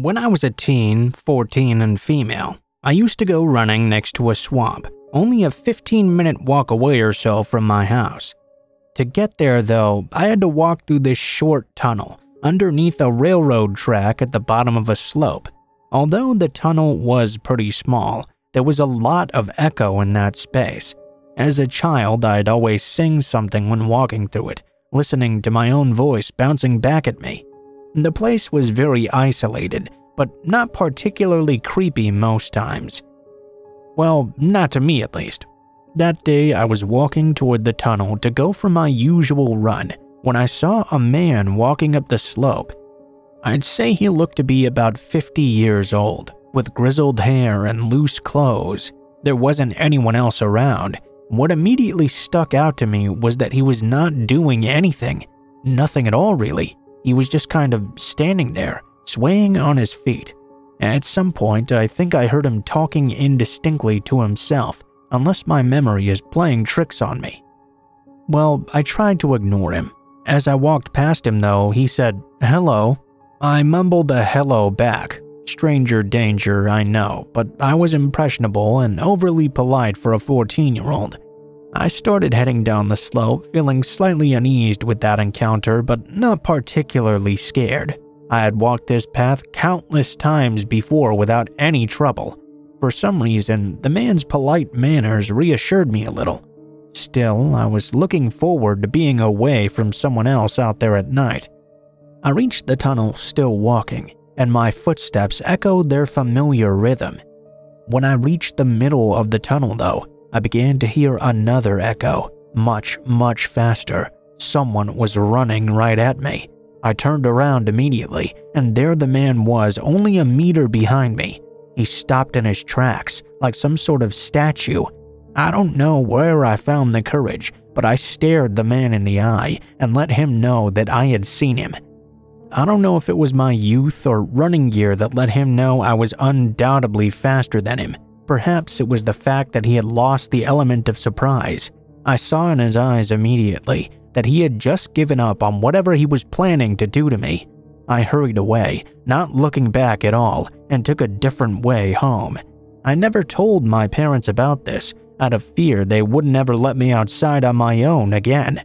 When I was a teen, 14 and female, I used to go running next to a swamp, only a 15-minute walk away or so from my house. To get there though, I had to walk through this short tunnel underneath a railroad track at the bottom of a slope. Although the tunnel was pretty small, there was a lot of echo in that space. As a child, I'd always sing something when walking through it, listening to my own voice bouncing back at me. The place was very isolated, but not particularly creepy most times. Well, not to me at least. That day, I was walking toward the tunnel to go for my usual run when I saw a man walking up the slope. I'd say he looked to be about 50 years old, with grizzled hair and loose clothes. There wasn't anyone else around. What immediately stuck out to me was that he was not doing anything. Nothing at all, really. He was just kind of standing there, swaying on his feet. At some point, I think I heard him talking indistinctly to himself, unless my memory is playing tricks on me. Well, I tried to ignore him. As I walked past him though, he said, "Hello." I mumbled a hello back. Stranger danger, I know, but I was impressionable and overly polite for a 14-year-old. I started heading down the slope, feeling slightly uneased with that encounter, but not particularly scared. I had walked this path countless times before without any trouble. For some reason, the man's polite manners reassured me a little. Still, I was looking forward to being away from someone else out there at night. I reached the tunnel still walking, and my footsteps echoed their familiar rhythm. When I reached the middle of the tunnel though, I began to hear another echo, much, much faster. Someone was running right at me. I turned around immediately, and there the man was, only a meter behind me. He stopped in his tracks, like some sort of statue. I don't know where I found the courage, but I stared the man in the eye and let him know that I had seen him. I don't know if it was my youth or running gear that let him know I was undoubtedly faster than him. Perhaps it was the fact that he had lost the element of surprise. I saw in his eyes immediately that he had just given up on whatever he was planning to do to me. I hurried away, not looking back at all, and took a different way home. I never told my parents about this, out of fear they wouldn't ever let me outside on my own again.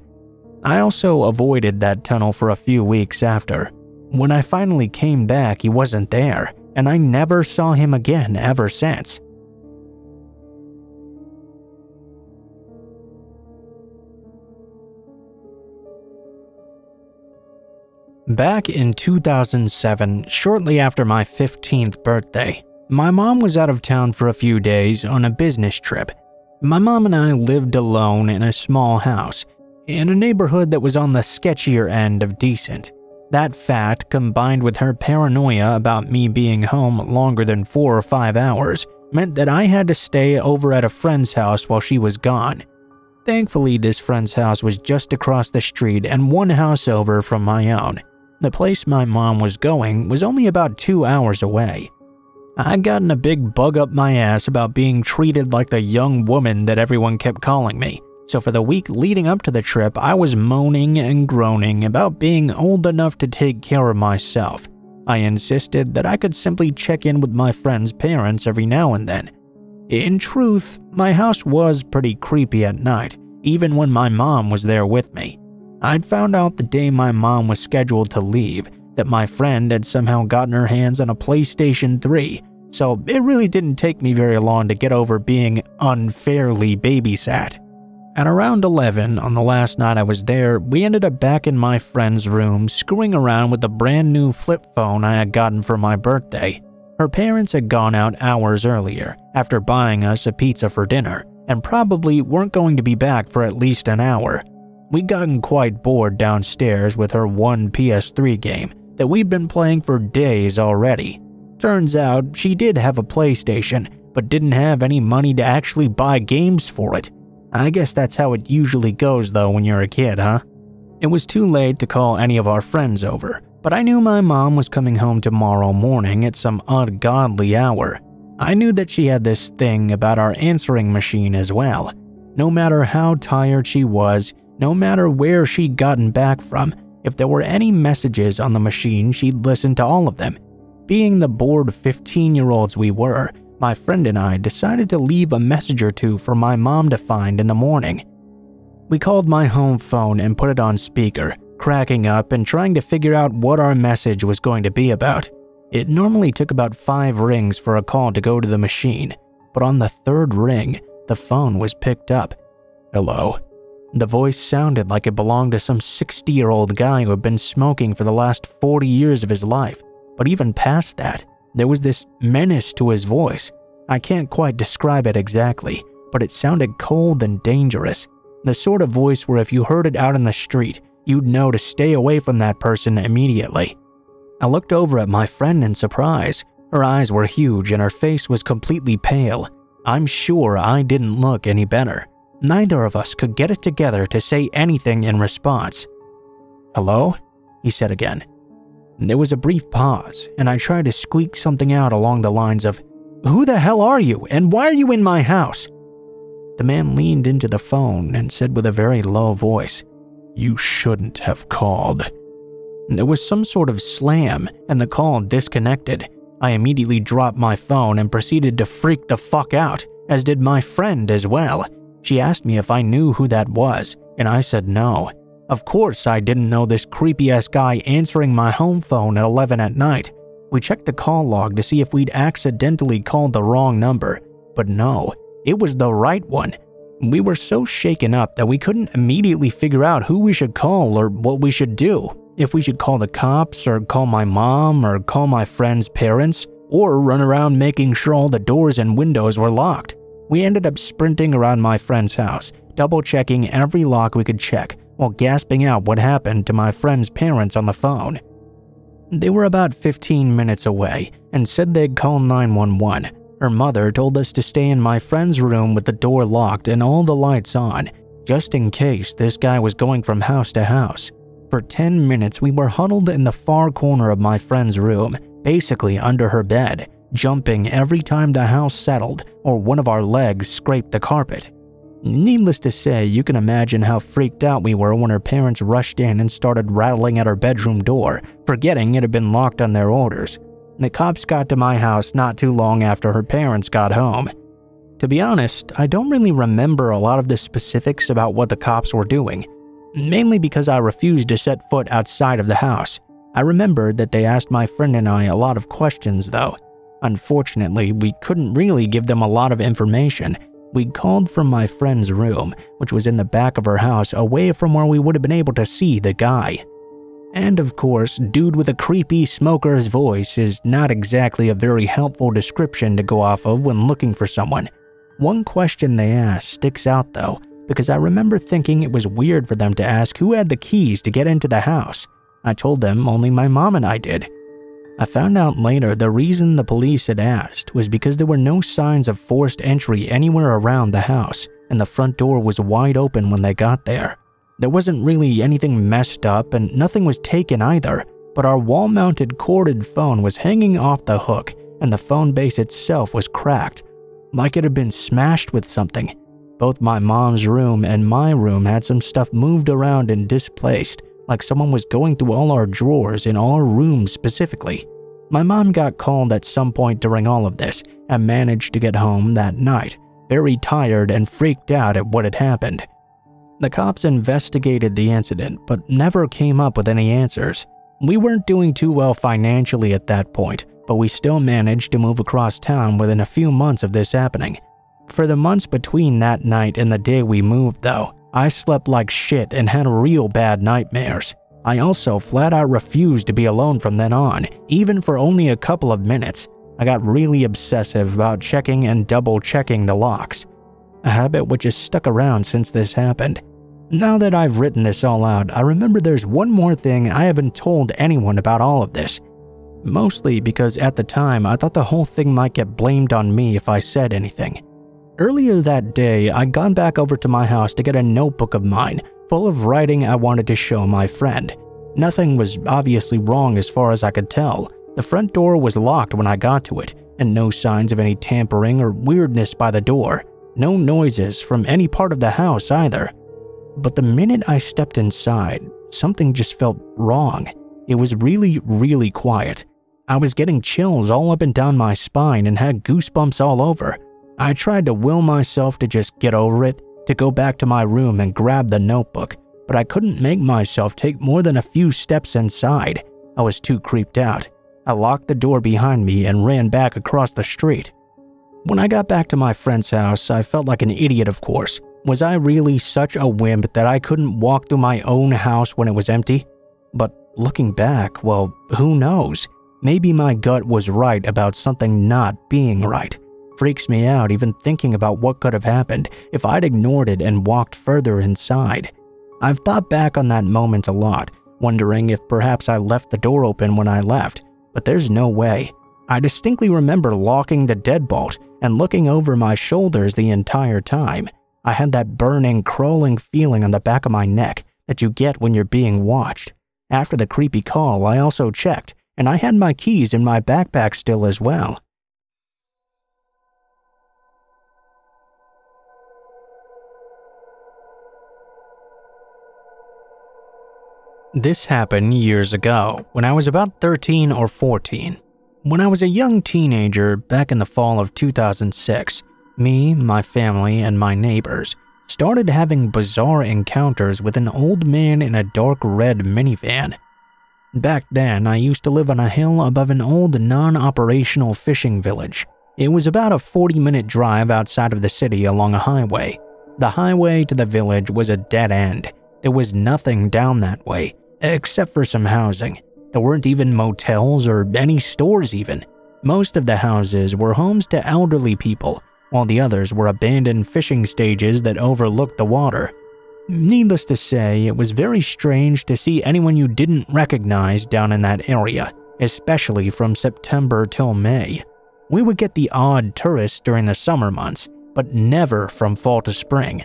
I also avoided that tunnel for a few weeks after. When I finally came back, he wasn't there, and I never saw him again ever since. Back in 2007, shortly after my 15th birthday, my mom was out of town for a few days on a business trip. My mom and I lived alone in a small house, in a neighborhood that was on the sketchier end of decent. That fact, combined with her paranoia about me being home longer than 4 or 5 hours, meant that I had to stay over at a friend's house while she was gone. Thankfully, this friend's house was just across the street and 1 house over from my own. The place my mom was going was only about 2 hours away. I'd gotten a big bug up my ass about being treated like the young woman that everyone kept calling me, so for the week leading up to the trip, I was moaning and groaning about being old enough to take care of myself. I insisted that I could simply check in with my friend's parents every now and then. In truth, my house was pretty creepy at night, even when my mom was there with me. I'd found out the day my mom was scheduled to leave that my friend had somehow gotten her hands on a PlayStation 3, so it really didn't take me very long to get over being unfairly babysat. At around 11 on the last night I was there, we ended up back in my friend's room screwing around with the brand new flip phone I had gotten for my birthday. Her parents had gone out hours earlier after buying us a pizza for dinner and probably weren't going to be back for at least an hour. We'd gotten quite bored downstairs with her one PS3 game that we'd been playing for days already. Turns out she did have a PlayStation, but didn't have any money to actually buy games for it. I guess that's how it usually goes though when you're a kid, huh? It was too late to call any of our friends over, but I knew my mom was coming home tomorrow morning at some ungodly hour. I knew that she had this thing about our answering machine as well. No matter how tired she was, no matter where she'd gotten back from, if there were any messages on the machine, she'd listen to all of them. being the bored 15-year-olds we were, my friend and I decided to leave a message or two for my mom to find in the morning. We called my home phone and put it on speaker, cracking up and trying to figure out what our message was going to be about. It normally took about 5 rings for a call to go to the machine, but on the 3rd ring, the phone was picked up. "Hello?" The voice sounded like it belonged to some 60-year-old guy who had been smoking for the last 40 years of his life, but even past that, there was this menace to his voice. I can't quite describe it exactly, but it sounded cold and dangerous. The sort of voice where if you heard it out in the street, you'd know to stay away from that person immediately. I looked over at my friend in surprise. Her eyes were huge and her face was completely pale. I'm sure I didn't look any better. Neither of us could get it together to say anything in response. "Hello?" he said again. There was a brief pause, and I tried to squeak something out along the lines of, "Who the hell are you, and why are you in my house?" The man leaned into the phone and said with a very low voice, "You shouldn't have called." There was some sort of slam, and the call disconnected. I immediately dropped my phone and proceeded to freak the fuck out, as did my friend as well. She asked me if I knew who that was, and I said no. Of course I didn't know this creepy-ass guy answering my home phone at 11 at night. We checked the call log to see if we'd accidentally called the wrong number, but no, it was the right one. We were so shaken up that we couldn't immediately figure out who we should call or what we should do. If we should call the cops or call my mom or call my friend's parents or run around making sure all the doors and windows were locked. We ended up sprinting around my friend's house, double-checking every lock we could check while gasping out what happened to my friend's parents on the phone. They were about 15 minutes away and said they'd call 911. Her mother told us to stay in my friend's room with the door locked and all the lights on, just in case this guy was going from house to house. For 10 minutes, we were huddled in the far corner of my friend's room, basically under her bed, jumping every time the house settled or one of our legs scraped the carpet. Needless to say, you can imagine how freaked out we were when her parents rushed in and started rattling at our bedroom door, forgetting it had been locked on their orders. The cops got to my house not too long after her parents got home. To be honest, I don't really remember a lot of the specifics about what the cops were doing, mainly because I refused to set foot outside of the house. I remembered that they asked my friend and I a lot of questions though. Unfortunately, we couldn't really give them a lot of information. We called from my friend's room, which was in the back of her house away from where we would have been able to see the guy. And of course, dude with a creepy smoker's voice is not exactly a very helpful description to go off of when looking for someone. One question they asked sticks out though, because I remember thinking it was weird for them to ask who had the keys to get into the house. I told them only my mom and I did. I found out later the reason the police had asked was because there were no signs of forced entry anywhere around the house, and the front door was wide open when they got there. There wasn't really anything messed up and nothing was taken either, but our wall-mounted corded phone was hanging off the hook and the phone base itself was cracked, like it had been smashed with something. Both my mom's room and my room had some stuff moved around and displaced, like someone was going through all our drawers in our rooms specifically. My mom got called at some point during all of this and managed to get home that night, very tired and freaked out at what had happened. The cops investigated the incident but never came up with any answers. We weren't doing too well financially at that point, but we still managed to move across town within a few months of this happening. For the months between that night and the day we moved though, I slept like shit and had real bad nightmares. I also flat out refused to be alone from then on, even for only a couple of minutes. I got really obsessive about checking and double checking the locks, a habit which has stuck around since this happened. Now that I've written this all out, I remember there's one more thing I haven't told anyone about all of this. Mostly because at the time I thought the whole thing might get blamed on me if I said anything. Earlier that day, I'd gone back over to my house to get a notebook of mine full of writing I wanted to show my friend. Nothing was obviously wrong as far as I could tell. The front door was locked when I got to it, and no signs of any tampering or weirdness by the door. No noises from any part of the house either. But the minute I stepped inside, something just felt wrong. It was really, really quiet. I was getting chills all up and down my spine and had goosebumps all over. I tried to will myself to just get over it, to go back to my room and grab the notebook, but I couldn't make myself take more than a few steps inside. I was too creeped out. I locked the door behind me and ran back across the street. When I got back to my friend's house, I felt like an idiot, of course. Was I really such a wimp that I couldn't walk through my own house when it was empty? But looking back, well, who knows? Maybe my gut was right about something not being right. Freaks me out even thinking about what could have happened if I'd ignored it and walked further inside. I've thought back on that moment a lot, wondering if perhaps I left the door open when I left, but there's no way. I distinctly remember locking the deadbolt and looking over my shoulders the entire time. I had that burning, crawling feeling on the back of my neck that you get when you're being watched. After the creepy call, I also checked, and I had my keys in my backpack still as well. This happened years ago, when I was about 13 or 14. When I was a young teenager back in the fall of 2006, me, my family, and my neighbors started having bizarre encounters with an old man in a dark red minivan. Back then, I used to live on a hill above an old non-operational fishing village. It was about a 40-minute drive outside of the city along a highway. The highway to the village was a dead end. There was nothing down that way, except for some housing. There weren't even motels or any stores even. Most of the houses were homes to elderly people, while the others were abandoned fishing stages that overlooked the water. Needless to say, it was very strange to see anyone you didn't recognize down in that area, especially from September till May. We would get the odd tourists during the summer months, but never from fall to spring.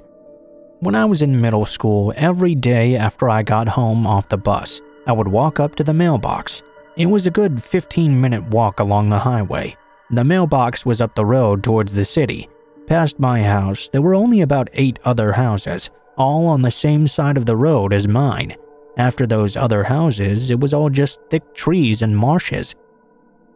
When I was in middle school, every day after I got home off the bus, I would walk up to the mailbox. It was a good 15-minute walk along the highway. The mailbox was up the road towards the city. Past my house, there were only about 8 other houses, all on the same side of the road as mine. After those other houses, it was all just thick trees and marshes.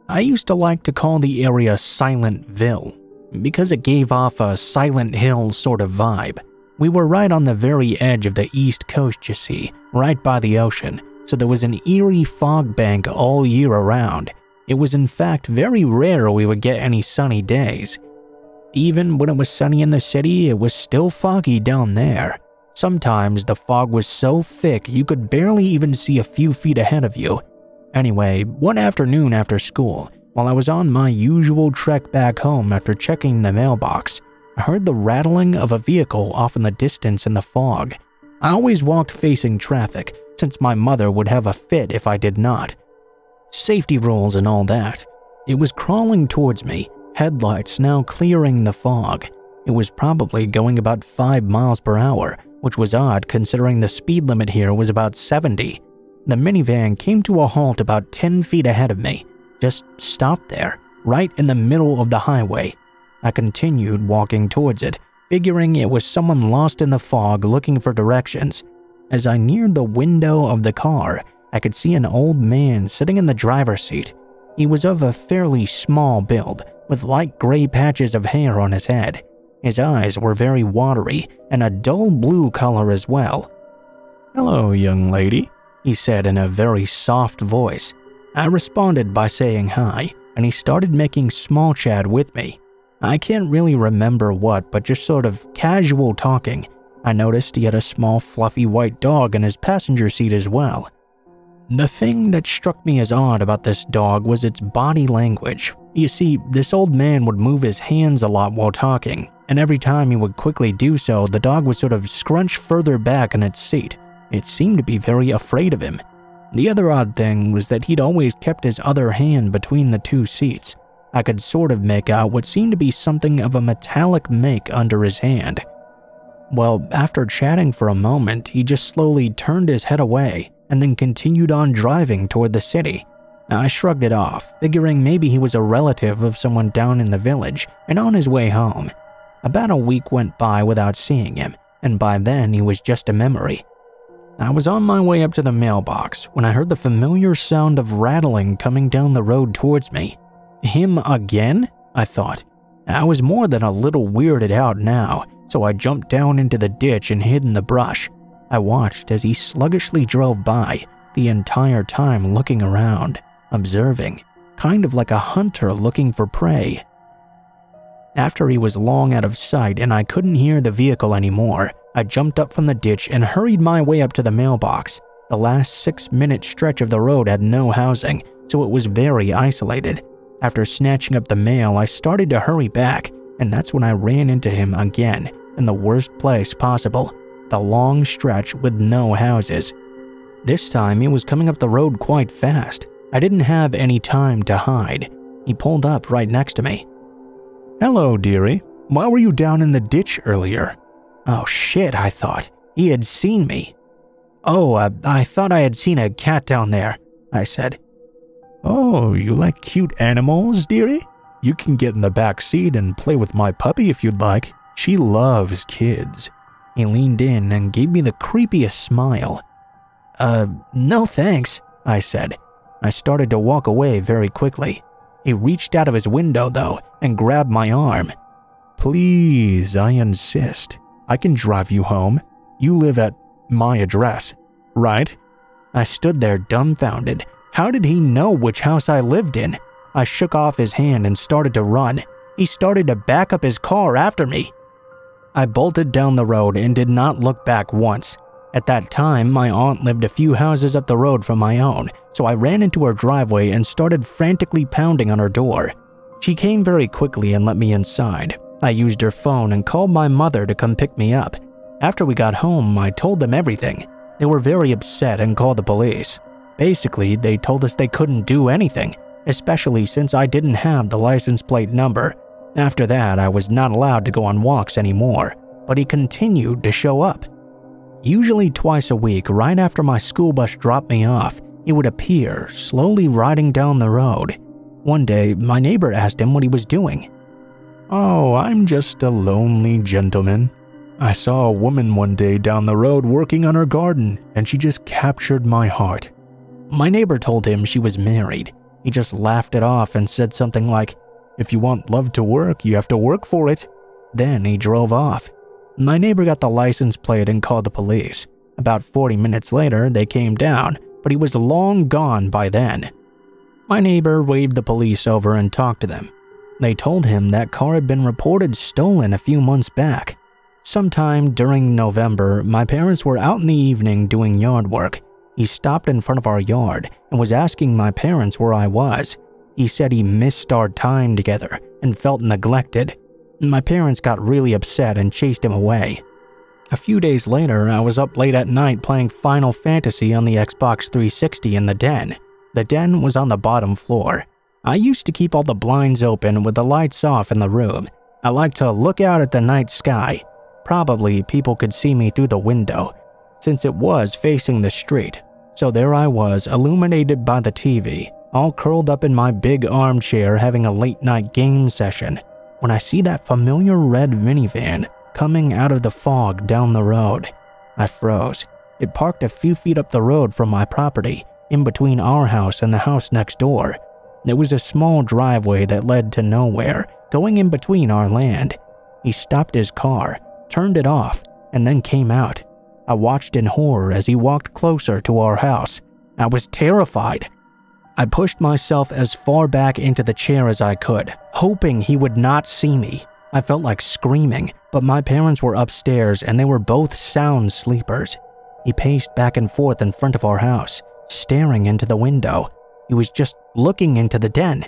I used to like to call the area Silentville, because it gave off a Silent Hill sort of vibe. We were right on the very edge of the East Coast, you see, right by the ocean, so there was an eerie fog bank all year around. It was in fact very rare we would get any sunny days. Even when it was sunny in the city, it was still foggy down there. Sometimes the fog was so thick you could barely even see a few feet ahead of you. Anyway, one afternoon after school, while I was on my usual trek back home after checking the mailbox, I heard the rattling of a vehicle off in the distance in the fog. I always walked facing traffic, since my mother would have a fit if I did not. Safety rules and all that. It was crawling towards me, headlights now clearing the fog. It was probably going about 5 miles per hour, which was odd considering the speed limit here was about 70. The minivan came to a halt about 10 feet ahead of me, just stopped there, right in the middle of the highway. I continued walking towards it, figuring it was someone lost in the fog looking for directions. As I neared the window of the car, I could see an old man sitting in the driver's seat. He was of a fairly small build, with light gray patches of hair on his head. His eyes were very watery and a dull blue color as well. "Hello, young lady," he said in a very soft voice. I responded by saying hi, and he started making small chat with me. I can't really remember what, but just sort of casual talking. I noticed he had a small fluffy white dog in his passenger seat as well. The thing that struck me as odd about this dog was its body language. You see, this old man would move his hands a lot while talking, and every time he would quickly do so, the dog would sort of scrunch further back in its seat. It seemed to be very afraid of him. The other odd thing was that he'd always kept his other hand between the 2 seats. I could sort of make out what seemed to be something of a metallic make under his hand. Well, after chatting for a moment, he just slowly turned his head away and then continued on driving toward the city. I shrugged it off, figuring maybe he was a relative of someone down in the village and on his way home. About a week went by without seeing him, and by then he was just a memory. I was on my way up to the mailbox when I heard the familiar sound of rattling coming down the road towards me. Him again? I thought. I was more than a little weirded out now, so I jumped down into the ditch and hid in the brush. I watched as he sluggishly drove by, the entire time looking around, observing, kind of like a hunter looking for prey. After he was long out of sight and I couldn't hear the vehicle anymore, I jumped up from the ditch and hurried my way up to the mailbox. The last 6-minute stretch of the road had no housing, so it was very isolated. After snatching up the mail, I started to hurry back, and that's when I ran into him again, in the worst place possible, the long stretch with no houses. This time, he was coming up the road quite fast. I didn't have any time to hide. He pulled up right next to me. "Hello, dearie. Why were you down in the ditch earlier?" Oh shit, I thought. He had seen me. I thought I had seen a cat down there," I said. "Oh, you like cute animals, dearie? You can get in the back seat and play with my puppy if you'd like. She loves kids." He leaned in and gave me the creepiest smile. No thanks," I said. I started to walk away very quickly. He reached out of his window, though, and grabbed my arm. "Please, I insist. I can drive you home. You live at my address, right?" I stood there dumbfounded. How did he know which house I lived in? I shook off his hand and started to run. He started to back up his car after me. I bolted down the road and did not look back once. At that time, my aunt lived a few houses up the road from my own, so I ran into her driveway and started frantically pounding on her door. She came very quickly and let me inside. I used her phone and called my mother to come pick me up. After we got home, I told them everything. They were very upset and called the police. Basically, they told us they couldn't do anything, especially since I didn't have the license plate number. After that, I was not allowed to go on walks anymore, but he continued to show up. Usually twice a week, right after my school bus dropped me off, he would appear, slowly riding down the road. One day, my neighbor asked him what he was doing. "Oh, I'm just a lonely gentleman. I saw a woman one day down the road working on her garden, and she just captured my heart." My neighbor told him she was married. He just laughed it off and said something like, "If you want love to work, you have to work for it." Then he drove off. My neighbor got the license plate and called the police. About 40 minutes later, they came down, but he was long gone by then. My neighbor waved the police over and talked to them. They told him that car had been reported stolen a few months back. Sometime during November, my parents were out in the evening doing yard work. He stopped in front of our yard and was asking my parents where I was. He said he missed our time together and felt neglected. My parents got really upset and chased him away. A few days later, I was up late at night playing Final Fantasy on the Xbox 360 in the den. The den was on the bottom floor. I used to keep all the blinds open with the lights off in the room. I liked to look out at the night sky. Probably people could see me through the window, since it was facing the street. So there I was, illuminated by the TV, all curled up in my big armchair having a late-night game session, when I see that familiar red minivan coming out of the fog down the road. I froze. It parked a few feet up the road from my property, in between our house and the house next door. There was a small driveway that led to nowhere, going in between our land. He stopped his car, turned it off, and then came out. I watched in horror as he walked closer to our house. I was terrified. I pushed myself as far back into the chair as I could, hoping he would not see me. I felt like screaming, but my parents were upstairs and they were both sound sleepers. He paced back and forth in front of our house, staring into the window. He was just looking into the den.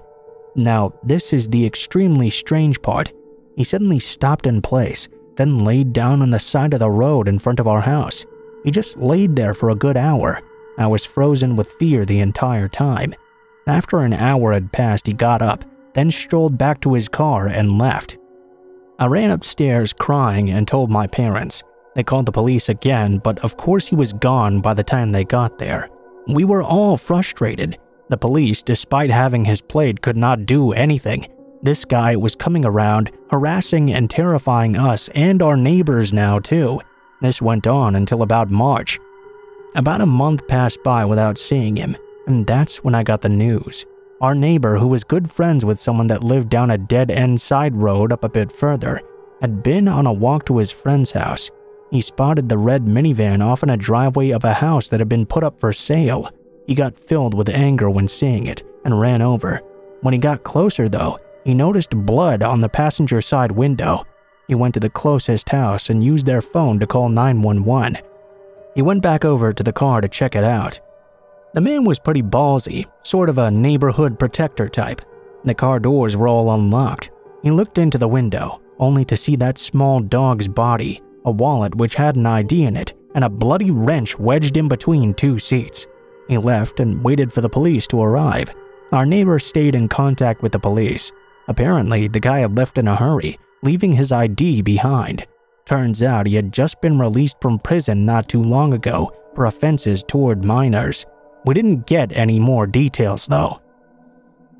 Now, this is the extremely strange part. He suddenly stopped in place, then laid down on the side of the road in front of our house. He just laid there for a good hour. I was frozen with fear the entire time. After an hour had passed, he got up, then strolled back to his car and left. I ran upstairs crying and told my parents. They called the police again, but of course he was gone by the time they got there. We were all frustrated. The police, despite having his plate, could not do anything. This guy was coming around, harassing and terrifying us and our neighbors now too. This went on until about March. About a month passed by without seeing him, and that's when I got the news. Our neighbor, who was good friends with someone that lived down a dead-end side road up a bit further, had been on a walk to his friend's house. He spotted the red minivan off in a driveway of a house that had been put up for sale. He got filled with anger when seeing it and ran over. When he got closer though, he noticed blood on the passenger side window. He went to the closest house and used their phone to call 911. He went back over to the car to check it out. The man was pretty ballsy, sort of a neighborhood protector type. The car doors were all unlocked. He looked into the window, only to see that small dog's body, a wallet which had an ID in it, and a bloody wrench wedged in between two seats. He left and waited for the police to arrive. Our neighbor stayed in contact with the police. Apparently, the guy had left in a hurry, leaving his ID behind. Turns out he had just been released from prison not too long ago for offenses toward minors. We didn't get any more details though.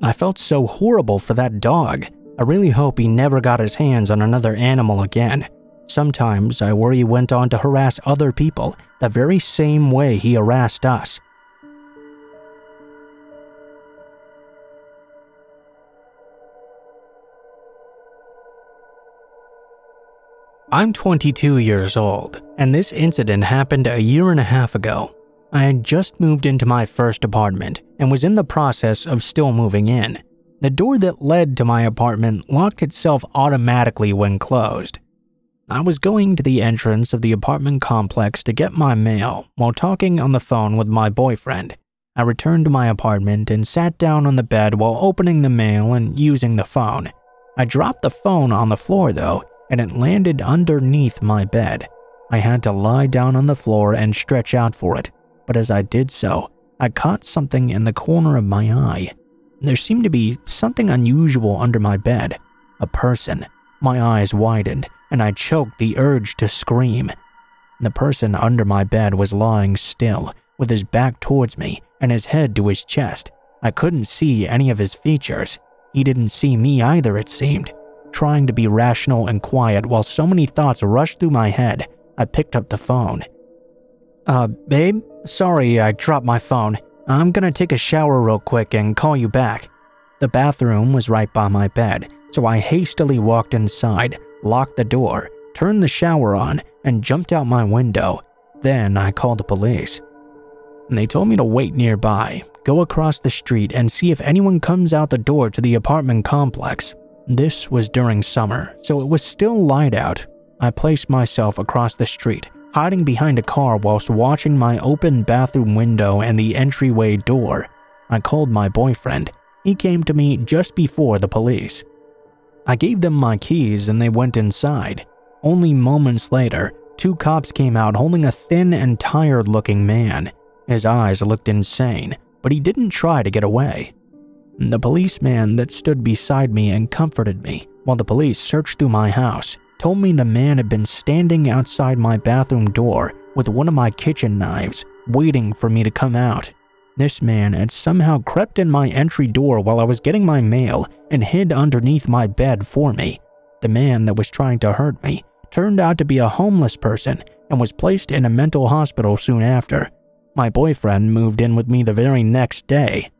I felt so horrible for that dog. I really hope he never got his hands on another animal again. Sometimes I worry he went on to harass other people the very same way he harassed us. I'm 22 years old, and this incident happened a year and a half ago. I had just moved into my first apartment and was in the process of still moving in. The door that led to my apartment locked itself automatically when closed. I was going to the entrance of the apartment complex to get my mail while talking on the phone with my boyfriend. I returned to my apartment and sat down on the bed while opening the mail and using the phone. I dropped the phone on the floor though, and it landed underneath my bed. I had to lie down on the floor and stretch out for it, but as I did so, I caught something in the corner of my eye. There seemed to be something unusual under my bed. A person. My eyes widened, and I choked the urge to scream. The person under my bed was lying still, with his back towards me and his head to his chest. I couldn't see any of his features. He didn't see me either, it seemed. Trying to be rational and quiet while so many thoughts rushed through my head, I picked up the phone. Babe? Sorry, I dropped my phone. I'm gonna take a shower real quick and call you back. The bathroom was right by my bed, so I hastily walked inside, locked the door, turned the shower on, and jumped out my window. Then I called the police. They told me to wait nearby, go across the street, and see if anyone comes out the door to the apartment complex. This was during summer, so it was still light out. I placed myself across the street, hiding behind a car whilst watching my open bathroom window and the entryway door. I called my boyfriend. He came to me just before the police. I gave them my keys and they went inside. Only moments later, two cops came out holding a thin and tired-looking man. His eyes looked insane, but he didn't try to get away. The policeman that stood beside me and comforted me while the police searched through my house told me the man had been standing outside my bathroom door with one of my kitchen knives, waiting for me to come out. This man had somehow crept in my entry door while I was getting my mail and hid underneath my bed for me. The man that was trying to hurt me turned out to be a homeless person and was placed in a mental hospital soon after. My boyfriend moved in with me the very next day.